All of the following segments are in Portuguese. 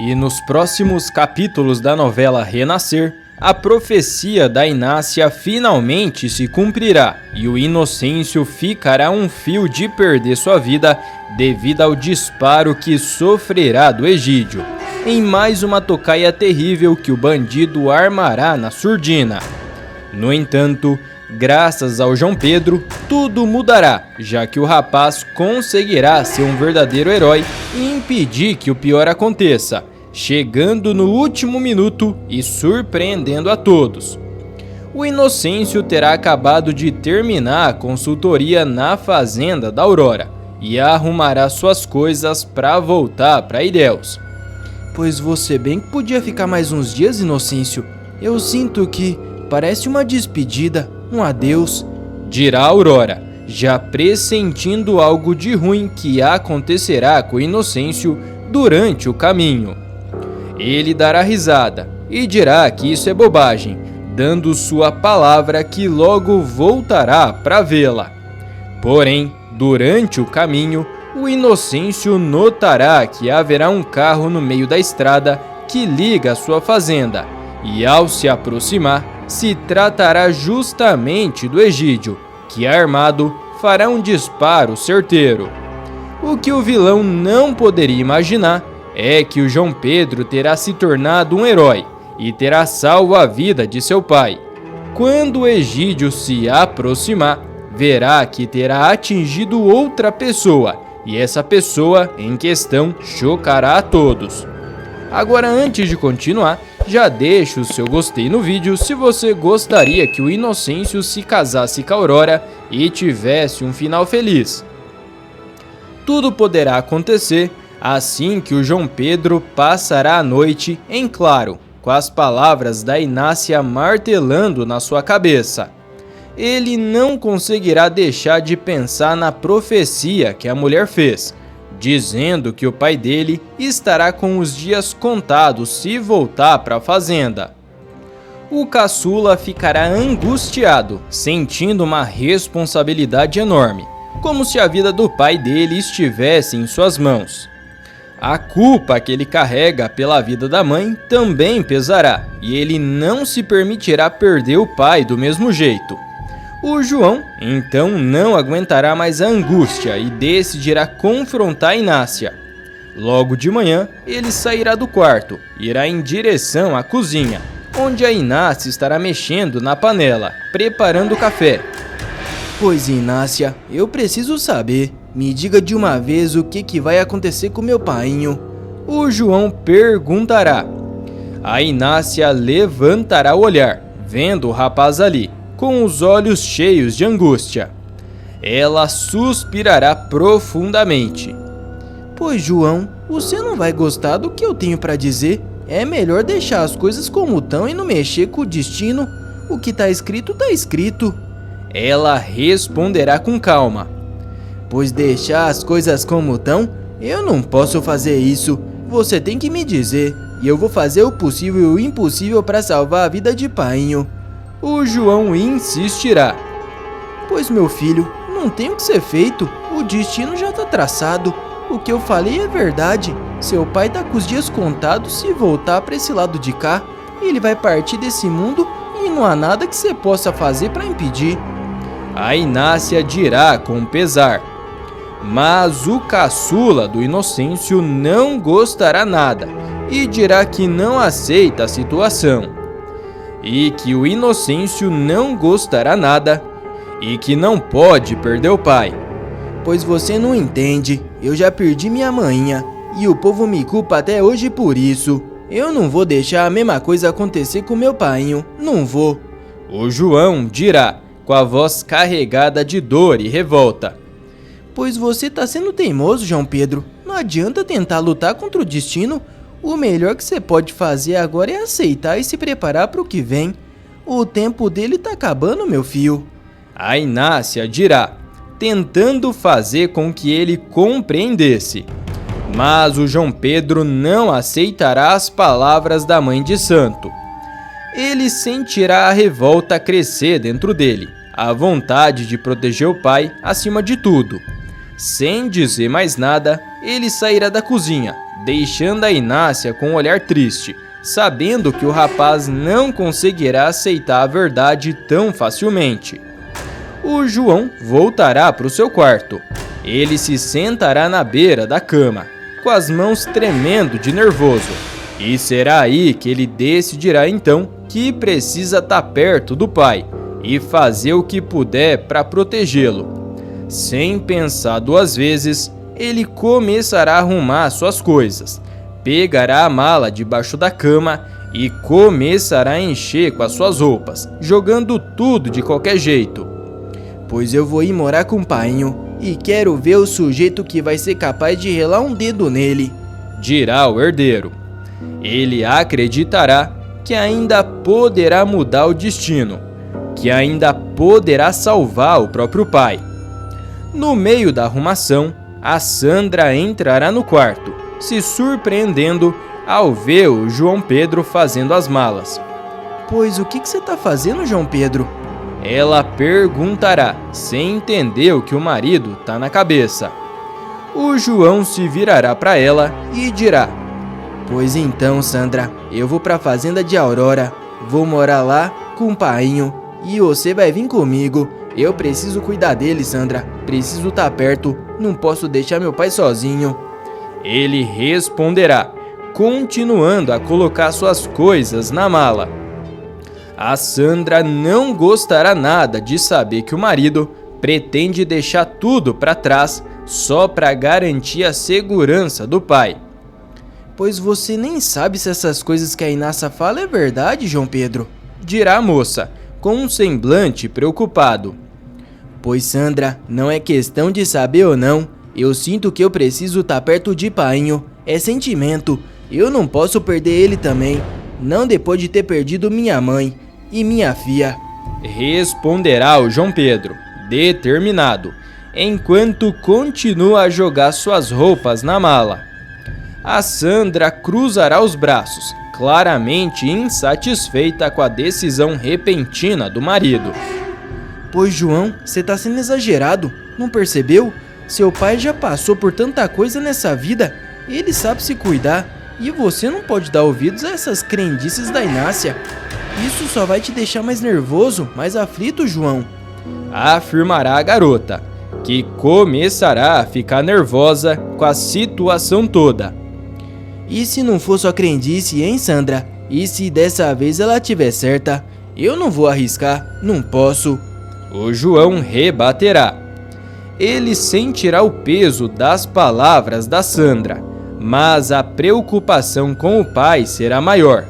E nos próximos capítulos da novela Renascer, a profecia da Inácia finalmente se cumprirá e o Inocêncio ficará a um fio de perder sua vida devido ao disparo que sofrerá do Egídio, em mais uma tocaia terrível que o bandido armará na surdina. No entanto, graças ao João Pedro, tudo mudará, já que o rapaz conseguirá ser um verdadeiro herói e impedir que o pior aconteça, chegando no último minuto e surpreendendo a todos. O Inocêncio terá acabado de terminar a consultoria na fazenda da Aurora e arrumará suas coisas para voltar para Ilhéus. Pois você bem que podia ficar mais uns dias, Inocêncio. Eu sinto que parece uma despedida, um adeus, dirá Aurora, já pressentindo algo de ruim que acontecerá com o Inocêncio durante o caminho. Ele dará risada e dirá que isso é bobagem, dando sua palavra que logo voltará para vê-la. Porém, durante o caminho, o Inocêncio notará que haverá um carro no meio da estrada que liga a sua fazenda, e ao se aproximar, se tratará justamente do Egídio, que armado fará um disparo certeiro. O que o vilão não poderia imaginar é que o João Pedro terá se tornado um herói e terá salvo a vida de seu pai. Quando o Egídio se aproximar, verá que terá atingido outra pessoa e essa pessoa em questão chocará a todos. Agora, antes de continuar, já deixa o seu gostei no vídeo se você gostaria que o Inocêncio se casasse com a Aurora e tivesse um final feliz. Tudo poderá acontecer assim que o João Pedro passará a noite em claro, com as palavras da Inácia martelando na sua cabeça. Ele não conseguirá deixar de pensar na profecia que a mulher fez, dizendo que o pai dele estará com os dias contados se voltar para a fazenda. O caçula ficará angustiado, sentindo uma responsabilidade enorme, como se a vida do pai dele estivesse em suas mãos. A culpa que ele carrega pela vida da mãe também pesará, e ele não se permitirá perder o pai do mesmo jeito. O João, então, não aguentará mais a angústia e decidirá confrontar a Inácia. Logo de manhã, ele sairá do quarto, irá em direção à cozinha, onde a Inácia estará mexendo na panela, preparando o café. Pois, Inácia, eu preciso saber. Me diga de uma vez o que vai acontecer com meu painho. O João perguntará. A Inácia levantará o olhar, vendo o rapaz ali, com os olhos cheios de angústia. Ela suspirará profundamente. Pois, João, você não vai gostar do que eu tenho para dizer. É melhor deixar as coisas como estão e não mexer com o destino. O que tá escrito, tá escrito. Ela responderá com calma. Pois deixar as coisas como estão, eu não posso fazer isso. Você tem que me dizer, e eu vou fazer o possível e o impossível para salvar a vida de painho. O João insistirá. Pois, meu filho, não tem o que ser feito. O destino já tá traçado. O que eu falei é verdade. Seu pai tá com os dias contados se voltar para esse lado de cá. Ele vai partir desse mundo e não há nada que você possa fazer para impedir. A Inácia dirá com pesar. Mas o caçula do Inocêncio não gostará nada e dirá que não aceita a situação. E que o Inocêncio não gostará nada e que não pode perder o pai. Pois você não entende, eu já perdi minha manhinha e o povo me culpa até hoje por isso. Eu não vou deixar a mesma coisa acontecer com meu painho, não vou. O João dirá, com a voz carregada de dor e revolta. Pois você tá sendo teimoso, João Pedro. Não adianta tentar lutar contra o destino. O melhor que você pode fazer agora é aceitar e se preparar para o que vem. O tempo dele tá acabando, meu filho. A Inácia dirá, tentando fazer com que ele compreendesse. Mas o João Pedro não aceitará as palavras da mãe de santo. Ele sentirá a revolta crescer dentro dele, a vontade de proteger o pai acima de tudo. Sem dizer mais nada, ele sairá da cozinha, deixando a Inácia com um olhar triste, sabendo que o rapaz não conseguirá aceitar a verdade tão facilmente. O João voltará para o seu quarto. Ele se sentará na beira da cama, com as mãos tremendo de nervoso, e será aí que ele decidirá então que precisa estar perto do pai e fazer o que puder para protegê-lo. Sem pensar duas vezes, ele começará a arrumar suas coisas, pegará a mala debaixo da cama e começará a encher com as suas roupas, jogando tudo de qualquer jeito. Pois eu vou ir morar com o painho e quero ver o sujeito que vai ser capaz de relar um dedo nele, dirá o herdeiro. Ele acreditará que ainda poderá mudar o destino, que ainda poderá salvar o próprio pai. No meio da arrumação, a Sandra entrará no quarto, se surpreendendo ao ver o João Pedro fazendo as malas. Pois o que você tá fazendo, João Pedro? Ela perguntará, sem entender o que o marido tá na cabeça. O João se virará para ela e dirá: Pois então, Sandra, eu vou pra fazenda de Aurora, vou morar lá com o painho e você vai vir comigo. Eu preciso cuidar dele, Sandra, preciso estar perto, não posso deixar meu pai sozinho. Ele responderá, continuando a colocar suas coisas na mala. A Sandra não gostará nada de saber que o marido pretende deixar tudo para trás só para garantir a segurança do pai. Pois você nem sabe se essas coisas que a Inácia fala é verdade, João Pedro, dirá a moça, com um semblante preocupado. Pois Sandra, não é questão de saber ou não, eu sinto que eu preciso estar perto de painho, é sentimento, eu não posso perder ele também, não depois de ter perdido minha mãe e minha filha, responderá o João Pedro, determinado, enquanto continua a jogar suas roupas na mala. A Sandra cruzará os braços, claramente insatisfeita com a decisão repentina do marido. Pois João, você tá sendo exagerado, não percebeu? Seu pai já passou por tanta coisa nessa vida, ele sabe se cuidar, e você não pode dar ouvidos a essas crendices da Inácia. Isso só vai te deixar mais nervoso, mais aflito, João, afirmará a garota, que começará a ficar nervosa com a situação toda. E se não for só crendice, hein, Sandra? E se dessa vez ela tiver certa? Eu não vou arriscar, não posso. O João rebaterá. Ele sentirá o peso das palavras da Sandra, mas a preocupação com o pai será maior.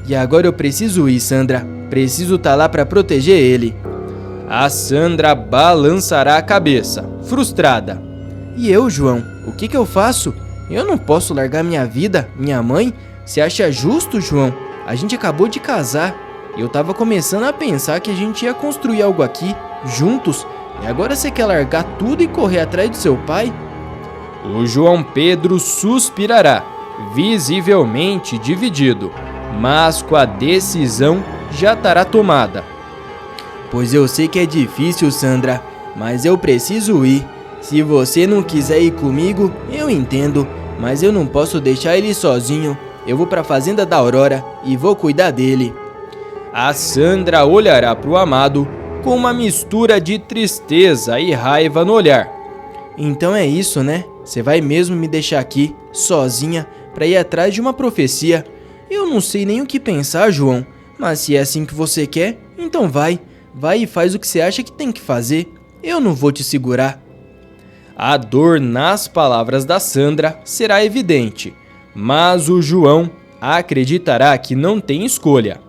E agora eu preciso ir, Sandra. Preciso estar lá para proteger ele. A Sandra balançará a cabeça, frustrada. E eu, João? O que eu faço? Eu não posso largar minha vida, minha mãe? Você acha justo, João? A gente acabou de casar. Eu tava começando a pensar que a gente ia construir algo aqui, juntos. E agora você quer largar tudo e correr atrás do seu pai? O João Pedro suspirará, visivelmente dividido, mas com a decisão já estará tomada. Pois eu sei que é difícil, Sandra, mas eu preciso ir. Se você não quiser ir comigo, eu entendo, mas eu não posso deixar ele sozinho. Eu vou pra fazenda da Aurora e vou cuidar dele. A Sandra olhará pro amado com uma mistura de tristeza e raiva no olhar. Então é isso, né? Você vai mesmo me deixar aqui, sozinha, pra ir atrás de uma profecia? Eu não sei nem o que pensar, João, mas se é assim que você quer, então vai. Vai e faz o que você acha que tem que fazer. Eu não vou te segurar. A dor nas palavras da Sandra será evidente, mas o João acreditará que não tem escolha.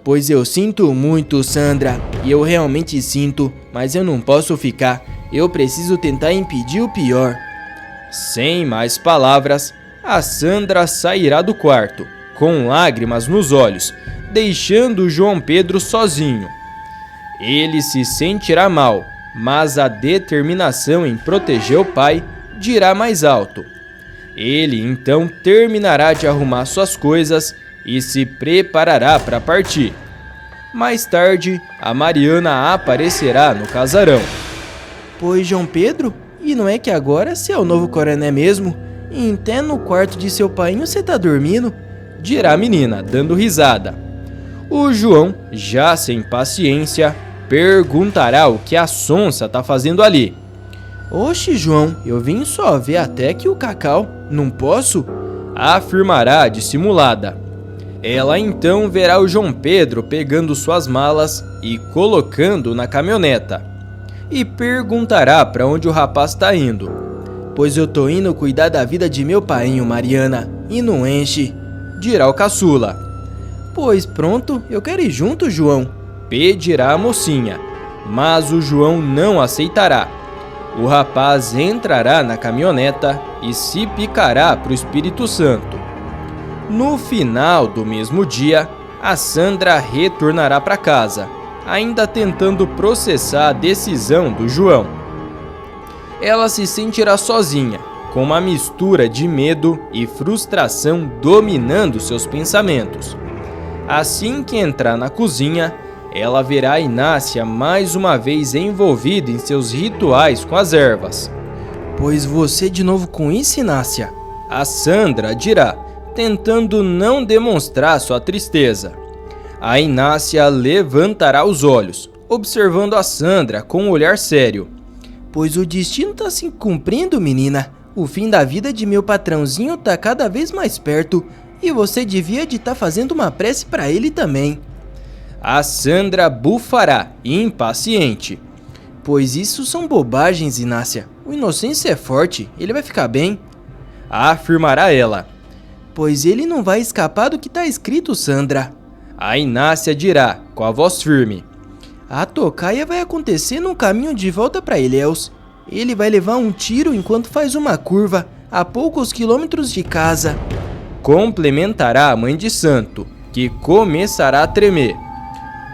Pois eu sinto muito, Sandra, e eu realmente sinto, mas eu não posso ficar. Eu preciso tentar impedir o pior. Sem mais palavras, a Sandra sairá do quarto, com lágrimas nos olhos, deixando o João Pedro sozinho. Ele se sentirá mal, mas a determinação em proteger o pai dirá mais alto. Ele então terminará de arrumar suas coisas e se preparará para partir. Mais tarde, a Mariana aparecerá no casarão. Pois, João Pedro, e não é que agora você é o novo coroné mesmo? E até no quarto de seu painho você tá dormindo, dirá a menina, dando risada. O João, já sem paciência, perguntará o que a sonsa tá fazendo ali. Oxe, João, eu vim só ver até que o Cacau, não posso? Afirmará dissimulada. Ela então verá o João Pedro pegando suas malas e colocando na caminhoneta. E perguntará para onde o rapaz está indo. Pois eu tô indo cuidar da vida de meu painho, Mariana, e não enche, dirá o caçula. Pois pronto, eu quero ir junto, João, pedirá a mocinha, mas o João não aceitará. O rapaz entrará na caminhoneta e se picará para o Espírito Santo. No final do mesmo dia, a Sandra retornará para casa, ainda tentando processar a decisão do João. Ela se sentirá sozinha, com uma mistura de medo e frustração dominando seus pensamentos. Assim que entrar na cozinha, ela verá a Inácia mais uma vez envolvida em seus rituais com as ervas. Pois você de novo com isso, Inácia? A Sandra dirá, tentando não demonstrar sua tristeza. A Inácia levantará os olhos, observando a Sandra com um olhar sério. Pois o destino tá se cumprindo, menina. O fim da vida de meu patrãozinho tá cada vez mais perto e você devia de estar fazendo uma prece para ele também. A Sandra bufará, impaciente. Pois isso são bobagens, Inácia. O Inocêncio é forte, ele vai ficar bem. Afirmará ela. Pois ele não vai escapar do que tá escrito, Sandra. A Inácia dirá, com a voz firme. A tocaia vai acontecer no caminho de volta para Ilhéus. Ele vai levar um tiro enquanto faz uma curva, a poucos quilômetros de casa. Complementará a mãe de santo, que começará a tremer.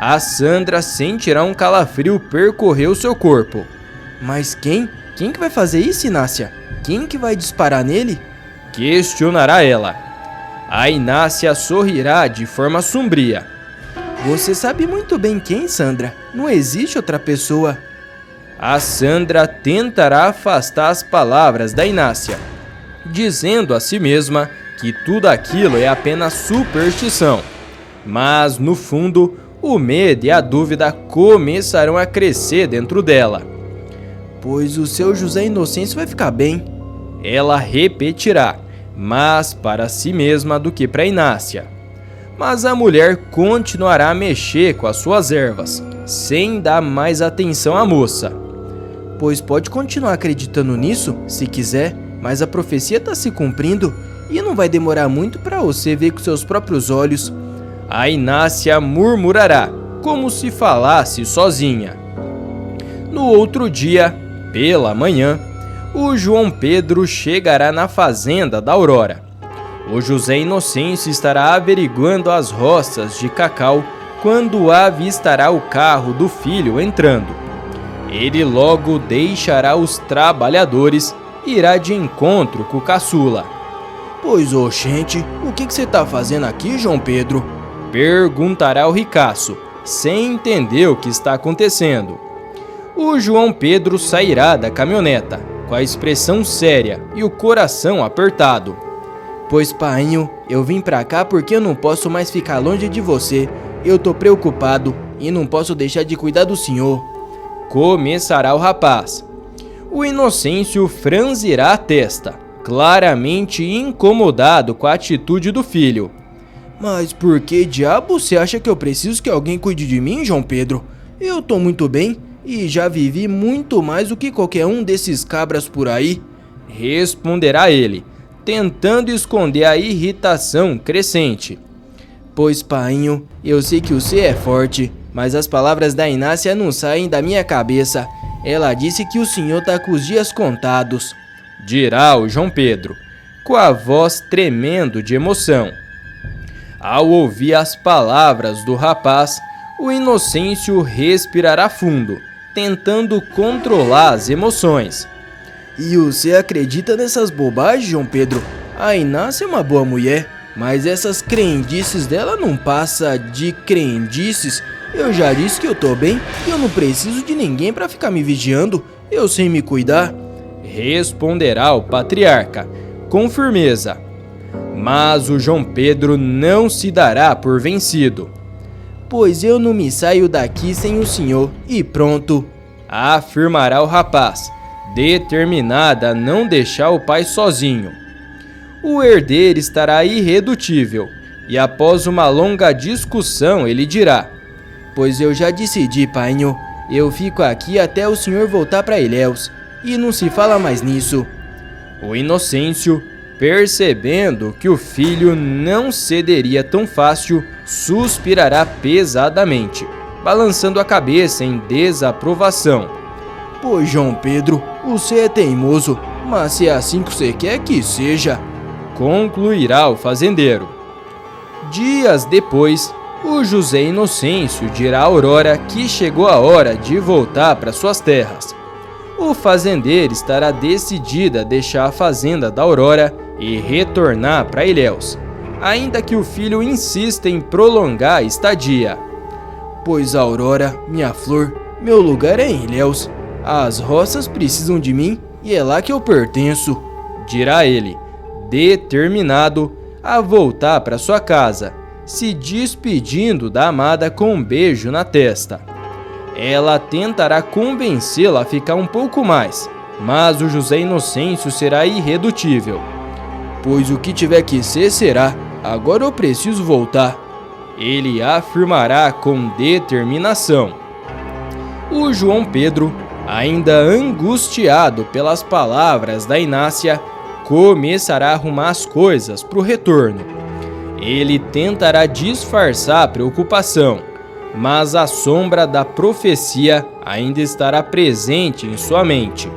A Sandra sentirá um calafrio percorrer o seu corpo. Mas quem? Quem que vai fazer isso, Inácia? Quem que vai disparar nele? Questionará ela. A Inácia sorrirá de forma sombria. Você sabe muito bem quem, Sandra. Não existe outra pessoa. A Sandra tentará afastar as palavras da Inácia, dizendo a si mesma que tudo aquilo é apenas superstição. Mas, no fundo, o medo e a dúvida começarão a crescer dentro dela. Pois o seu José Inocêncio vai ficar bem. Ela repetirá, mais para si mesma do que para Inácia. Mas a mulher continuará a mexer com as suas ervas, sem dar mais atenção à moça. Pois pode continuar acreditando nisso, se quiser, mas a profecia está se cumprindo e não vai demorar muito para você ver com seus próprios olhos. A Inácia murmurará, como se falasse sozinha. No outro dia, pela manhã, o João Pedro chegará na fazenda da Aurora. O José Inocêncio estará averiguando as roças de cacau quando avistará o carro do filho entrando. Ele logo deixará os trabalhadores e irá de encontro com o caçula. Pois, oxente, o que você tá fazendo aqui, João Pedro? Perguntará o ricaço, sem entender o que está acontecendo. O João Pedro sairá da caminhoneta, com a expressão séria e o coração apertado. Pois, painho, eu vim pra cá porque eu não posso mais ficar longe de você. Eu tô preocupado e não posso deixar de cuidar do senhor. Começará o rapaz. O Inocêncio franzirá a testa, claramente incomodado com a atitude do filho. Mas por que diabo você acha que eu preciso que alguém cuide de mim, João Pedro? Eu tô muito bem e já vivi muito mais do que qualquer um desses cabras por aí. Responderá ele, tentando esconder a irritação crescente. Pois, painho, eu sei que você é forte, mas as palavras da Inácia não saem da minha cabeça. Ela disse que o senhor tá com os dias contados. Dirá o João Pedro, com a voz tremendo de emoção. Ao ouvir as palavras do rapaz, o Inocêncio respirará fundo, tentando controlar as emoções. E você acredita nessas bobagens, João Pedro? A Inácia é uma boa mulher, mas essas crendices dela não passa de crendices. Eu já disse que eu tô bem e eu não preciso de ninguém pra ficar me vigiando. Eu sei me cuidar. Responderá o patriarca, com firmeza. Mas o João Pedro não se dará por vencido. Pois eu não me saio daqui sem o senhor, e pronto, afirmará o rapaz, determinada a não deixar o pai sozinho. O herdeiro estará irredutível, e após uma longa discussão ele dirá: pois eu já decidi, painho, eu fico aqui até o senhor voltar para Ilhéus, e não se fala mais nisso. O Inocêncio, percebendo que o filho não cederia tão fácil, suspirará pesadamente, balançando a cabeça em desaprovação. Pois João Pedro, você é teimoso, mas se é assim que você quer que seja, concluirá o fazendeiro. Dias depois, o José Inocêncio dirá a Aurora que chegou a hora de voltar para suas terras. O fazendeiro estará decidido a deixar a fazenda da Aurora e retornar para Ilhéus, ainda que o filho insista em prolongar a estadia. Pois Aurora, minha flor, meu lugar é em Ilhéus. As roças precisam de mim e é lá que eu pertenço, dirá ele, determinado a voltar para sua casa, se despedindo da amada com um beijo na testa. Ela tentará convencê-la a ficar um pouco mais, mas o José Inocêncio será irredutível. Pois o que tiver que ser, será. Agora eu preciso voltar, ele afirmará com determinação. O João Pedro, ainda angustiado pelas palavras da Inácia, começará a arrumar as coisas para o retorno. Ele tentará disfarçar a preocupação, mas a sombra da profecia ainda estará presente em sua mente.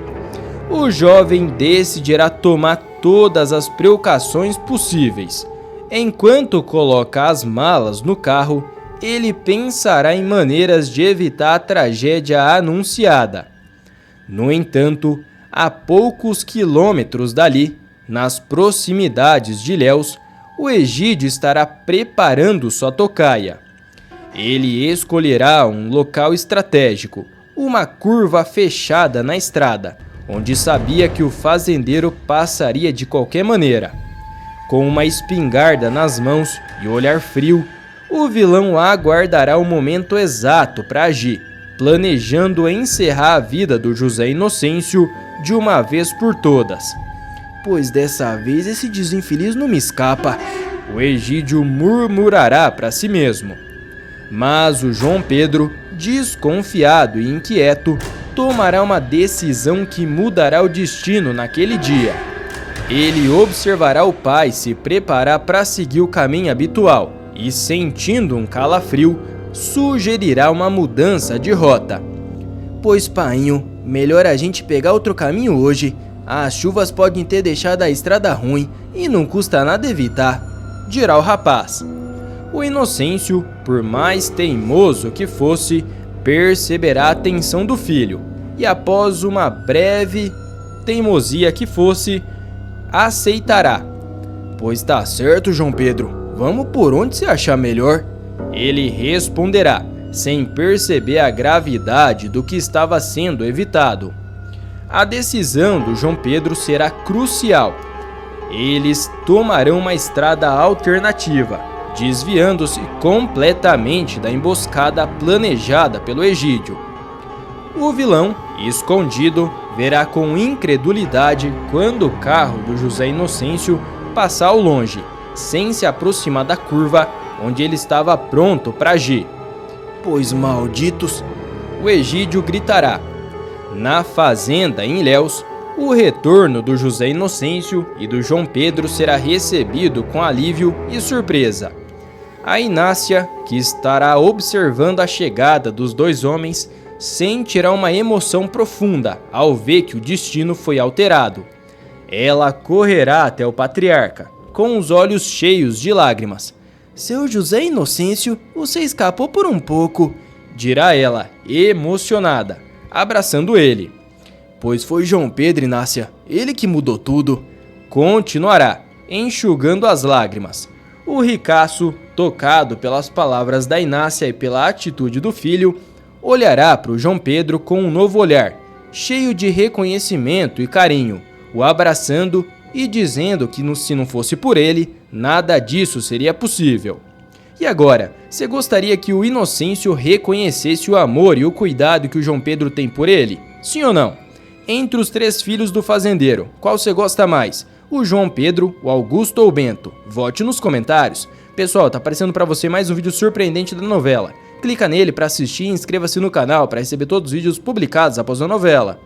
O jovem decidirá tomar todas as precauções possíveis. Enquanto coloca as malas no carro, ele pensará em maneiras de evitar a tragédia anunciada. No entanto, a poucos quilômetros dali, nas proximidades de Ilhéus, o Egídio estará preparando sua tocaia. Ele escolherá um local estratégico, uma curva fechada na estrada, onde sabia que o fazendeiro passaria de qualquer maneira. Com uma espingarda nas mãos e olhar frio, o vilão aguardará o momento exato para agir, planejando encerrar a vida do José Inocêncio de uma vez por todas. Pois dessa vez esse desinfeliz não me escapa, o Egídio murmurará para si mesmo. Mas o João Pedro, desconfiado e inquieto, tomará uma decisão que mudará o destino naquele dia. Ele observará o pai se preparar para seguir o caminho habitual e, sentindo um calafrio, sugerirá uma mudança de rota. Pois, painho, melhor a gente pegar outro caminho hoje. As chuvas podem ter deixado a estrada ruim e não custa nada evitar, dirá o rapaz. O Inocêncio, por mais teimoso que fosse, perceberá a atenção do filho e, após uma breve teimosia que fosse, aceitará. Pois tá certo, João Pedro, vamos por onde se achar melhor, ele responderá, sem perceber a gravidade do que estava sendo evitado. A decisão do João Pedro será crucial. Eles tomarão uma estrada alternativa, desviando-se completamente da emboscada planejada pelo Egídio. O vilão, escondido, verá com incredulidade quando o carro do José Inocêncio passar ao longe, sem se aproximar da curva onde ele estava pronto para agir. Pois malditos, o Egídio gritará. Na fazenda em Ilhéus, o retorno do José Inocêncio e do João Pedro será recebido com alívio e surpresa. A Inácia, que estará observando a chegada dos dois homens, sentirá uma emoção profunda ao ver que o destino foi alterado. Ela correrá até o patriarca, com os olhos cheios de lágrimas. Seu José Inocêncio, você escapou por um pouco, dirá ela, emocionada, abraçando ele. Pois foi João Pedro, Inácia, ele que mudou tudo, continuará, enxugando as lágrimas. O ricaço, tocado pelas palavras da Inácia e pela atitude do filho, olhará para o João Pedro com um novo olhar, cheio de reconhecimento e carinho, o abraçando e dizendo que se não fosse por ele, nada disso seria possível. E agora, você gostaria que o Inocêncio reconhecesse o amor e o cuidado que o João Pedro tem por ele? Sim ou não? Entre os 3 filhos do fazendeiro, qual você gosta mais? O João Pedro, o Augusto ou o Bento? Vote nos comentários. Pessoal, tá aparecendo para você mais um vídeo surpreendente da novela. Clica nele para assistir e inscreva-se no canal para receber todos os vídeos publicados após a novela.